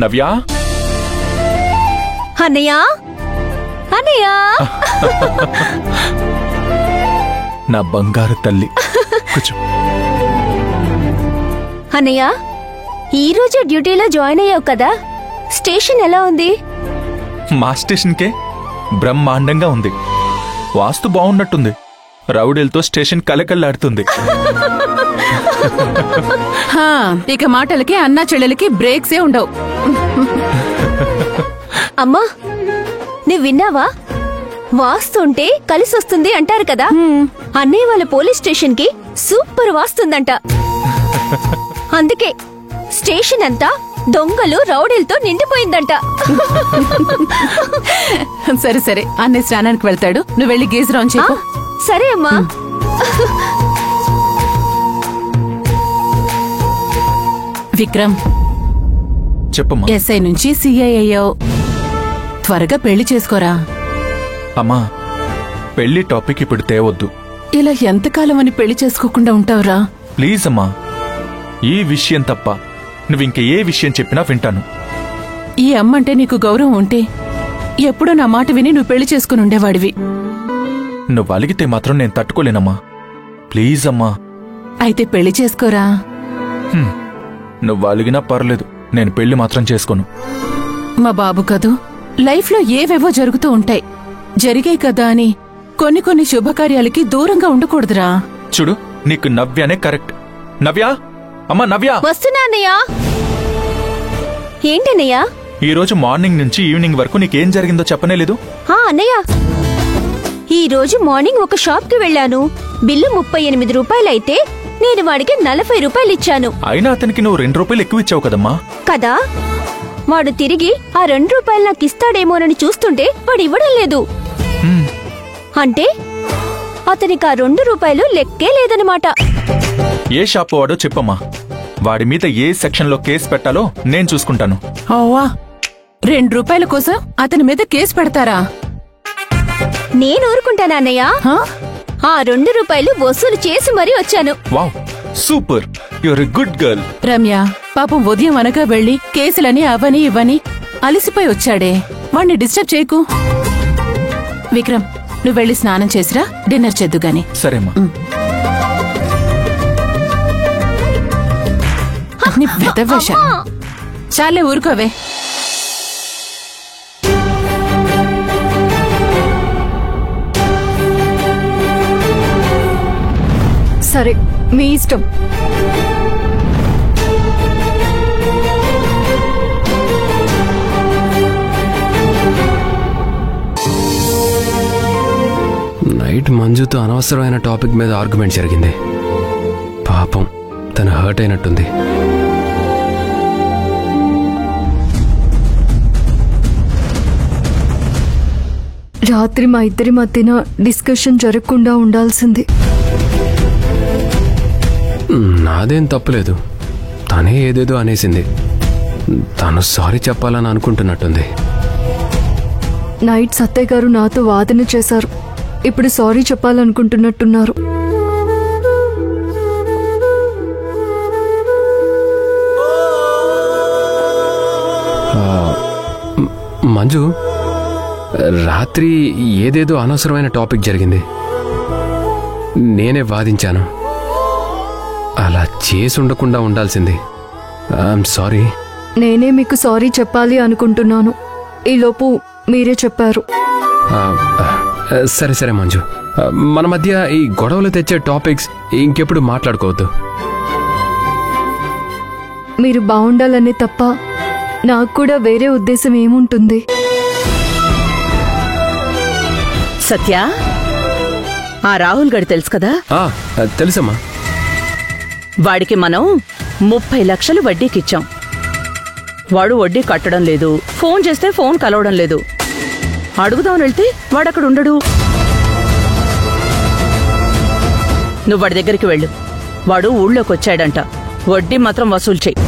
నవ్యా అన్నయ్య అన్నయ్య నా బంగారు తల్లి కూర్చో. అన్నయ్య ఈరోజు డ్యూటీలో జాయిన్ అయ్యావు కదా, స్టేషన్ ఎలా ఉంది? మా స్టేషన్కే బ్రహ్మాండంగా ఉంది. వాస్తు బాగున్నట్టుంది. రౌడీలతో స్టేషన్ కలకల్లాడుతుంది. ఇక మాటలకి అన్నా చెల్లెలకి బ్రేక్సే ఉండవు. అమ్మా నువ్వు విన్నావా? వాస్తుంటే కలిసొస్తుంది అంటారు కదా, అన్నయ్య వాళ్ళ పోలీస్ స్టేషన్ కి సూపర్ వాస్తుందంట. అందుకే స్టేషన్ అంతా దొంగలు రౌడీలతో నిండిపోయిందంట. సరే సరే, అన్నయ్య స్నానానికి వెళ్తాడు, నువ్వు వెళ్ళి గేజ్ ఆన్ చేయు. సరే అమ్మా. విక్రమ్, చెప్పమ్మా. ఎస్ఐ నుంచి సిఐ అయ్యావు, త్వరగా పెళ్లి చేసుకోరా. అమ్మా పెళ్లి టాపిక్ ఇప్పుడు తేవద్దు. ఇలా ఎంతకాలం అని పెళ్లి చేసుకోకుండా ఉంటావురా? ప్లీజ్ అమ్మా, ఈ విషయం తప్ప నువ్వింక ఏ విషయం చెప్పినా వింటాను. ఈ అమ్మంటే నీకు గౌరవం ఉంటే ఎప్పుడో నా మాట విని నువ్వు పెళ్లి చేసుకుని ఉండేవాడివి. నువ్వు అలిగితే మాత్రం నేను తట్టుకోలేనమ్మా. ప్లీజ్ అమ్మా. అయితే పెళ్లి చేసుకోరా. నువ్వు అలిగినా పర్లేదు, నేను పెళ్లి మాత్రం చేసుకోను. మా బాబు కదూ, లైఫ్ లో ఏవేవో జరుగుతూ ఉంటాయి. జరిగాయి కదా అని కొన్ని కొన్ని శుభకార్యాలకి దూరంగా ఉండకూడదురా. చూడు, నీకు నవ్యానే కరెక్ట్. నవ్యా, అమ్మా నవ్యా. వస్తున్నా అన్నయ్య. ఏంటన్నయ్యా? ఈరోజు మార్నింగ్ నుంచి ఈవినింగ్ వరకు నీకేం జరిగిందో చెప్పనేలేదు. అన్నయ్య, ఈ రోజు మార్నింగ్ ఒక షాప్ కి వెళ్ళాను. బిల్లు 38 రూపాయలైతే నేను వాడికి 40 రూపాయలు ఇచ్చాను. అయినా అతనికి నువ్వు 2 రూపాయలు ఎక్కువ ఇచ్చావు కదమ్మా. కదా, వాడు తిరిగి ఆ 2 రూపాయలు నాకు ఇస్తాడేమోనని చూస్తుంటే వాడు ఇవ్వడం లేదు. అంటే అతనికి ఆ 2 రూపాయలు లెక్కే లేదనమాట. ఏ షాప్ వాడో చెప్పమ్మా. వాడి మీద ఏ సెక్షన్ లో కేసు పెట్టాలో నేను చూసుకుంటాను. ఓవా, 2 రూపాయల కోసం అతని మీద కేసు పెడతారా? నేను ఊరుకుంటానా అన్నయ్య? ఆ 2 రూపాయలు వసూలు చేసి మరీ వచ్చాను. Wow, super, your a good girl. Ramya పాపం ఉదయం అనగా వెళ్లి కేసులని అవని ఇవని అలిసిపోయి వచ్చాడే, వాణ్ణి డిస్టర్బ్ చేయకు. విక్రమ్, నువ్వు వెళ్ళి స్నానం చేసిరా, డిన్నర్ చేద్దు గాని. సరేమ్మా. అన్ని పెద్దవేషాలు. చాలే ఊరుకోవే. సరే, మీ ఇష్టం. నైట్ మంజుతో అనవసరమైన టాపిక్ మీద ఆర్గ్యుమెంట్ జరిగింది. పాపం తను హర్ట్ అయినట్టుంది. రాత్రి మా ఇద్దరి మధ్యన డిస్కషన్ జరగకుండా ఉండాల్సింది. నాదేం తప్పులేదు, తనే ఏదేదో అనేసింది. తను సారీ చెప్పాలని అనుకుంటున్నట్టుంది. నైట్ సత్తయ్య గారు నాతో వాదన చేశారు. ఇప్పుడు సారీ చెప్పాలనుకుంటున్నట్టున్నారు. మంజు, రాత్రి ఏదేదో అనవసరమైన టాపిక్ జరిగింది. నేనే వాదించాను. అలా చేసి ఉండకుండా ఉండాల్సింది. I'm sorry. నేనే మీకు సారీ చెప్పాలి అనుకుంటున్నాను. ఈలోపు మీరే చెప్పారు. సరే సరే మంజు, మన మధ్య ఈ గొడవలు తెచ్చే టాపిక్స్ ఇంకెప్పుడు మాట్లాడుకోవద్దు. మీరు బాగుండాలనే తప్ప నాకు కూడా వేరే ఉద్దేశం ఏముంటుంది? సత్య, ఆ రాహుల్ గడి తెలుసు కదా? తెలుసమ్మా. వాడికి మనం 30 లక్షలు వడ్డీకిచ్చాం. వాడు వడ్డీ కట్టడం లేదు, ఫోన్ చేస్తే ఫోన్ కలవడం లేదు. అడుగుదామని వెళ్తే వాడక్కడ ఉండడు. నువ్వు వాడి దగ్గరికి వెళ్ళు. వాడు ఊళ్ళోకి వచ్చాడంట. వడ్డీ మాత్రం వసూలు చెయ్యి.